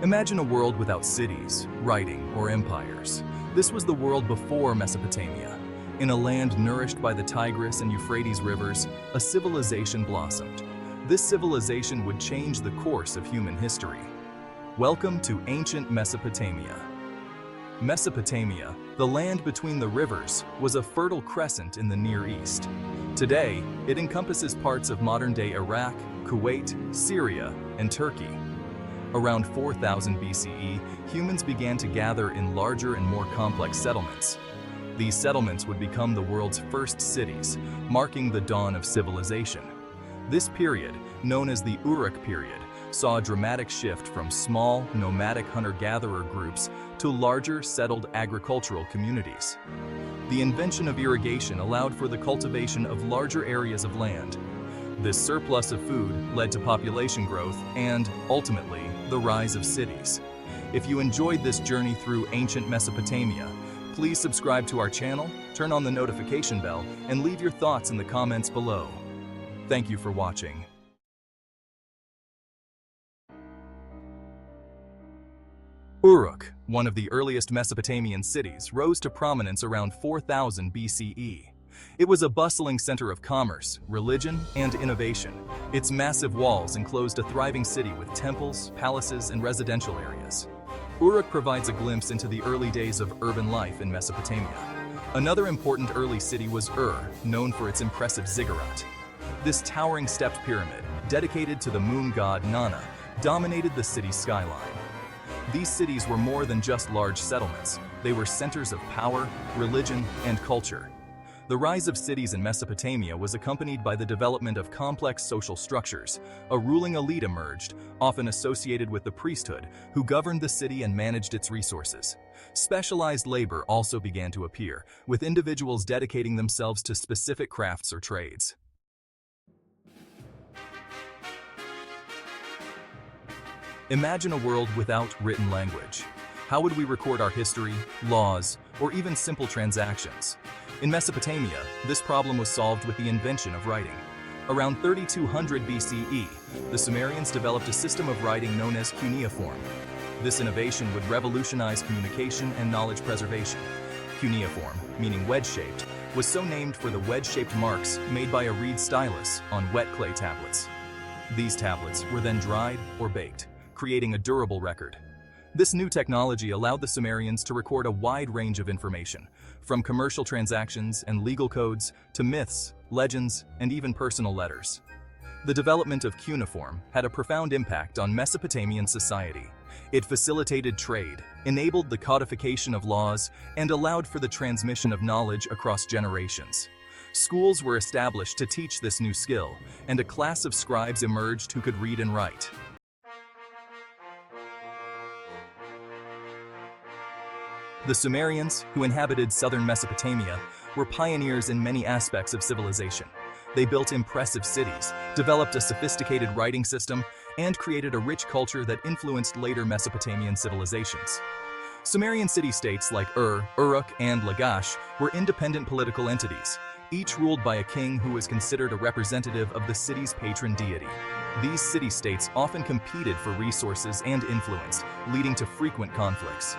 Imagine a world without cities, writing, or empires. This was the world before Mesopotamia. In a land nourished by the Tigris and Euphrates rivers, a civilization blossomed. This civilization would change the course of human history. Welcome to ancient Mesopotamia. Mesopotamia, the land between the rivers, was a fertile crescent in the Near East. Today, it encompasses parts of modern-day Iraq, Kuwait, Syria, and Turkey. Around 4000 BCE, humans began to gather in larger and more complex settlements. These settlements would become the world's first cities, marking the dawn of civilization. This period, known as the Uruk period, saw a dramatic shift from small, nomadic hunter-gatherer groups to larger, settled agricultural communities. The invention of irrigation allowed for the cultivation of larger areas of land. This surplus of food led to population growth and, ultimately, the rise of cities. If you enjoyed this journey through ancient Mesopotamia, please subscribe to our channel, turn on the notification bell, and leave your thoughts in the comments below. Thank you for watching. Uruk, one of the earliest Mesopotamian cities, rose to prominence around 4000 BCE. It was a bustling center of commerce, religion, and innovation. Its massive walls enclosed a thriving city with temples, palaces, and residential areas. Uruk provides a glimpse into the early days of urban life in Mesopotamia. Another important early city was known for its impressive ziggurat. This towering stepped pyramid, dedicated to the moon god Nana, dominated the city's skyline. These cities were more than just large settlements. They were centers of power, religion, and culture. The rise of cities in Mesopotamia was accompanied by the development of complex social structures. A ruling elite emerged, often associated with the priesthood, who governed the city and managed its resources. Specialized labor also began to appear, with individuals dedicating themselves to specific crafts or trades. Imagine a world without written language. How would we record our history, laws, or even simple transactions? In Mesopotamia, this problem was solved with the invention of writing. Around 3200 BCE, the Sumerians developed a system of writing known as cuneiform. This innovation would revolutionize communication and knowledge preservation. Cuneiform, meaning wedge-shaped, was so named for the wedge-shaped marks made by a reed stylus on wet clay tablets. These tablets were then dried or baked, creating a durable record. This new technology allowed the Sumerians to record a wide range of information, from commercial transactions and legal codes to myths, legends, and even personal letters. The development of cuneiform had a profound impact on Mesopotamian society. It facilitated trade, enabled the codification of laws, and allowed for the transmission of knowledge across generations. Schools were established to teach this new skill, and a class of scribes emerged who could read and write. The Sumerians, who inhabited southern Mesopotamia, were pioneers in many aspects of civilization. They built impressive cities, developed a sophisticated writing system, and created a rich culture that influenced later Mesopotamian civilizations. Sumerian city-states like Uruk, and Lagash were independent political entities, each ruled by a king who was considered a representative of the city's patron deity. These city-states often competed for resources and influence, leading to frequent conflicts.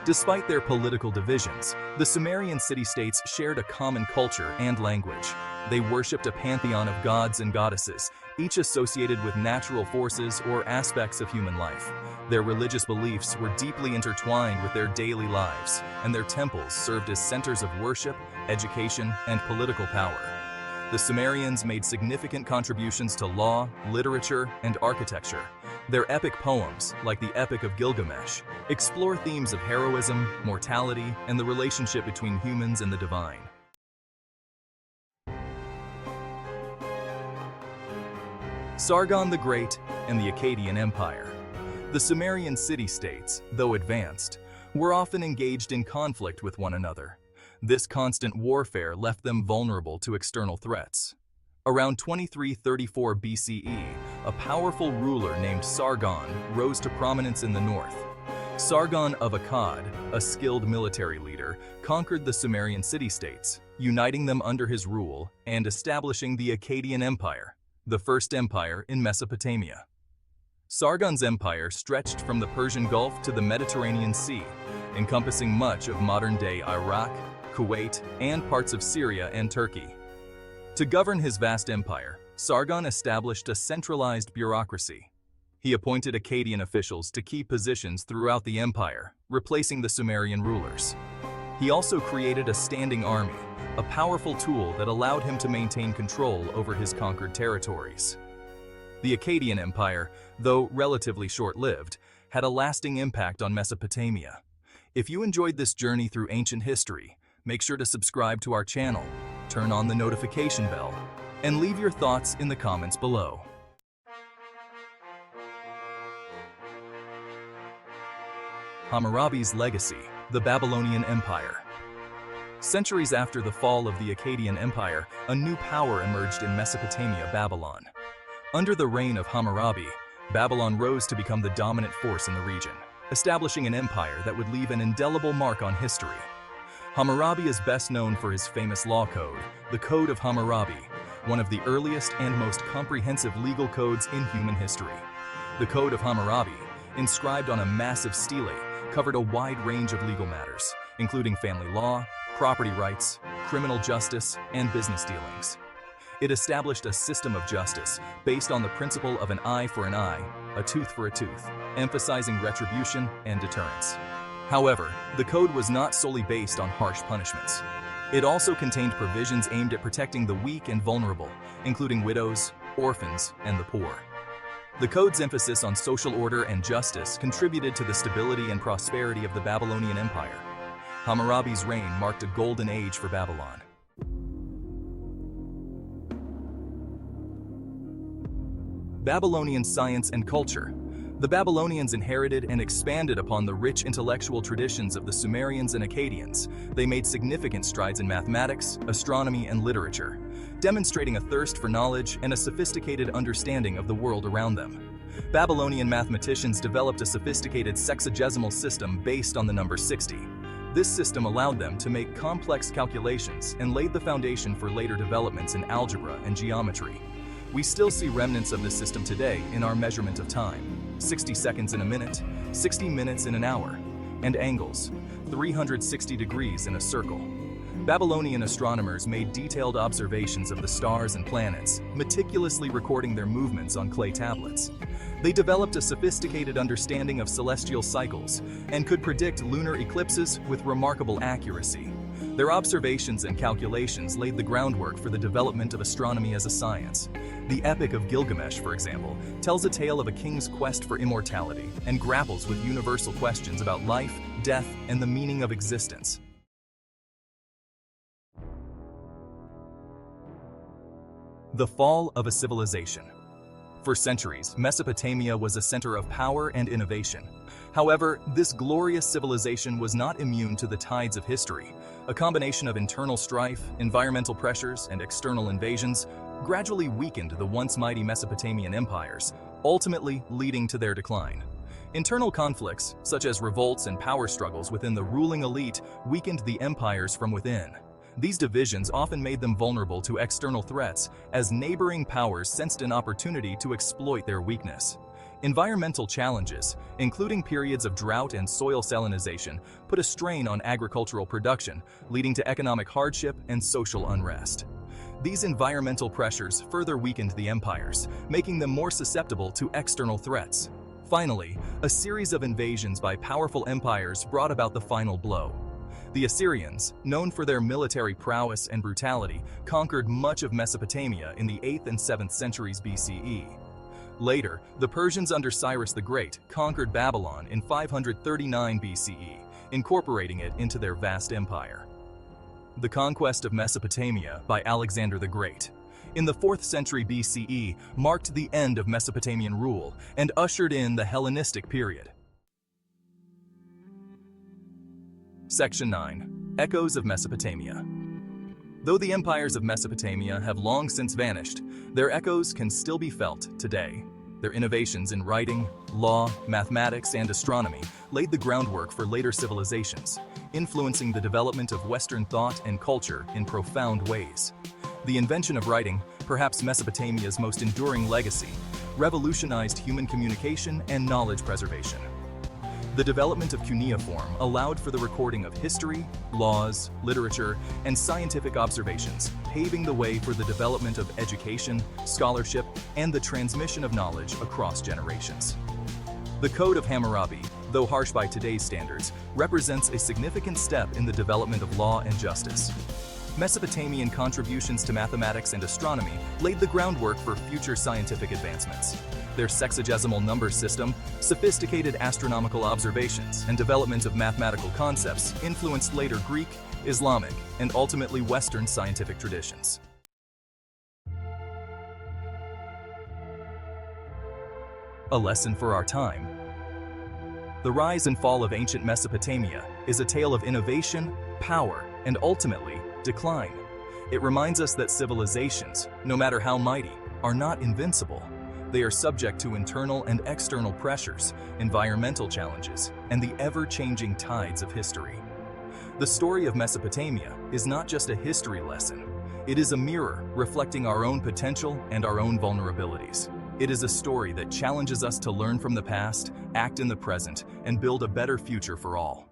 Despite their political divisions, the Sumerian city-states shared a common culture and language. They worshipped a pantheon of gods and goddesses, each associated with natural forces or aspects of human life. Their religious beliefs were deeply intertwined with their daily lives, and their temples served as centers of worship, education, and political power. The Sumerians made significant contributions to law, literature, and architecture. Their epic poems, like the Epic of Gilgamesh, explore themes of heroism, mortality, and the relationship between humans and the divine. Sargon the Great and the Akkadian Empire. The Sumerian city-states, though advanced, were often engaged in conflict with one another. This constant warfare left them vulnerable to external threats. Around 2334 BCE, a powerful ruler named Sargon rose to prominence in the north. Sargon of Akkad, a skilled military leader, conquered the Sumerian city-states, uniting them under his rule and establishing the Akkadian Empire, the first empire in Mesopotamia. Sargon's empire stretched from the Persian Gulf to the Mediterranean Sea, encompassing much of modern-day Iraq, Kuwait, and parts of Syria and Turkey. To govern his vast empire, Sargon established a centralized bureaucracy. He appointed Akkadian officials to key positions throughout the empire, replacing the Sumerian rulers. He also created a standing army, a powerful tool that allowed him to maintain control over his conquered territories. The Akkadian Empire, though relatively short-lived, had a lasting impact on Mesopotamia. If you enjoyed this journey through ancient history, make sure to subscribe to our channel, turn on the notification bell, and leave your thoughts in the comments below. Hammurabi's legacy, the Babylonian Empire. Centuries after the fall of the Akkadian Empire, a new power emerged in Mesopotamia, Babylon. Under the reign of Hammurabi, Babylon rose to become the dominant force in the region, establishing an empire that would leave an indelible mark on history. Hammurabi is best known for his famous law code, the Code of Hammurabi, one of the earliest and most comprehensive legal codes in human history. The Code of Hammurabi, inscribed on a massive stele, covered a wide range of legal matters, including family law, property rights, criminal justice, and business dealings. It established a system of justice based on the principle of an eye for an eye, a tooth for a tooth, emphasizing retribution and deterrence. However, the code was not solely based on harsh punishments. It also contained provisions aimed at protecting the weak and vulnerable, including widows, orphans, and the poor. The code's emphasis on social order and justice contributed to the stability and prosperity of the Babylonian Empire. Hammurabi's reign marked a golden age for Babylon. Babylonian science and culture. The Babylonians inherited and expanded upon the rich intellectual traditions of the Sumerians and Akkadians. They made significant strides in mathematics, astronomy, and literature, demonstrating a thirst for knowledge and a sophisticated understanding of the world around them. Babylonian mathematicians developed a sophisticated sexagesimal system based on the number 60. This system allowed them to make complex calculations and laid the foundation for later developments in algebra and geometry. We still see remnants of this system today in our measurement of time. 60 seconds in a minute, 60 minutes in an hour, and angles, 360 degrees in a circle. Babylonian astronomers made detailed observations of the stars and planets, meticulously recording their movements on clay tablets. They developed a sophisticated understanding of celestial cycles and could predict lunar eclipses with remarkable accuracy. Their observations and calculations laid the groundwork for the development of astronomy as a science. The Epic of Gilgamesh, for example, tells a tale of a king's quest for immortality and grapples with universal questions about life, death, and the meaning of existence. The fall of a civilization. For centuries, Mesopotamia was a center of power and innovation. However, this glorious civilization was not immune to the tides of history. A combination of internal strife, environmental pressures, and external invasions gradually weakened the once mighty Mesopotamian empires, ultimately leading to their decline. Internal conflicts, such as revolts and power struggles within the ruling elite, weakened the empires from within. These divisions often made them vulnerable to external threats, as neighboring powers sensed an opportunity to exploit their weakness. Environmental challenges, including periods of drought and soil salinization, put a strain on agricultural production, leading to economic hardship and social unrest. These environmental pressures further weakened the empires, making them more susceptible to external threats. Finally, a series of invasions by powerful empires brought about the final blow. The Assyrians, known for their military prowess and brutality, conquered much of Mesopotamia in the 8th and 7th centuries BCE. Later, the Persians under Cyrus the Great conquered Babylon in 539 BCE, incorporating it into their vast empire. The conquest of Mesopotamia by Alexander the Great in the 4th century BCE marked the end of Mesopotamian rule and ushered in the Hellenistic period. Section 9. Echoes of Mesopotamia. Though the empires of Mesopotamia have long since vanished, their echoes can still be felt today. Their innovations in writing, law, mathematics, and astronomy laid the groundwork for later civilizations, influencing the development of Western thought and culture in profound ways. The invention of writing, perhaps Mesopotamia's most enduring legacy, revolutionized human communication and knowledge preservation. The development of cuneiform allowed for the recording of history, laws, literature, and scientific observations, paving the way for the development of education, scholarship, and the transmission of knowledge across generations. The Code of Hammurabi, though harsh by today's standards, represents a significant step in the development of law and justice. Mesopotamian contributions to mathematics and astronomy laid the groundwork for future scientific advancements. Their sexagesimal number system, sophisticated astronomical observations, and development of mathematical concepts influenced later Greek, Islamic, and ultimately Western scientific traditions. A lesson for our time. The rise and fall of ancient Mesopotamia is a tale of innovation, power, and ultimately, decline. It reminds us that civilizations, no matter how mighty, are not invincible. They are subject to internal and external pressures, environmental challenges, and the ever-changing tides of history. The story of Mesopotamia is not just a history lesson. It is a mirror reflecting our own potential and our own vulnerabilities. It is a story that challenges us to learn from the past, act in the present, and build a better future for all.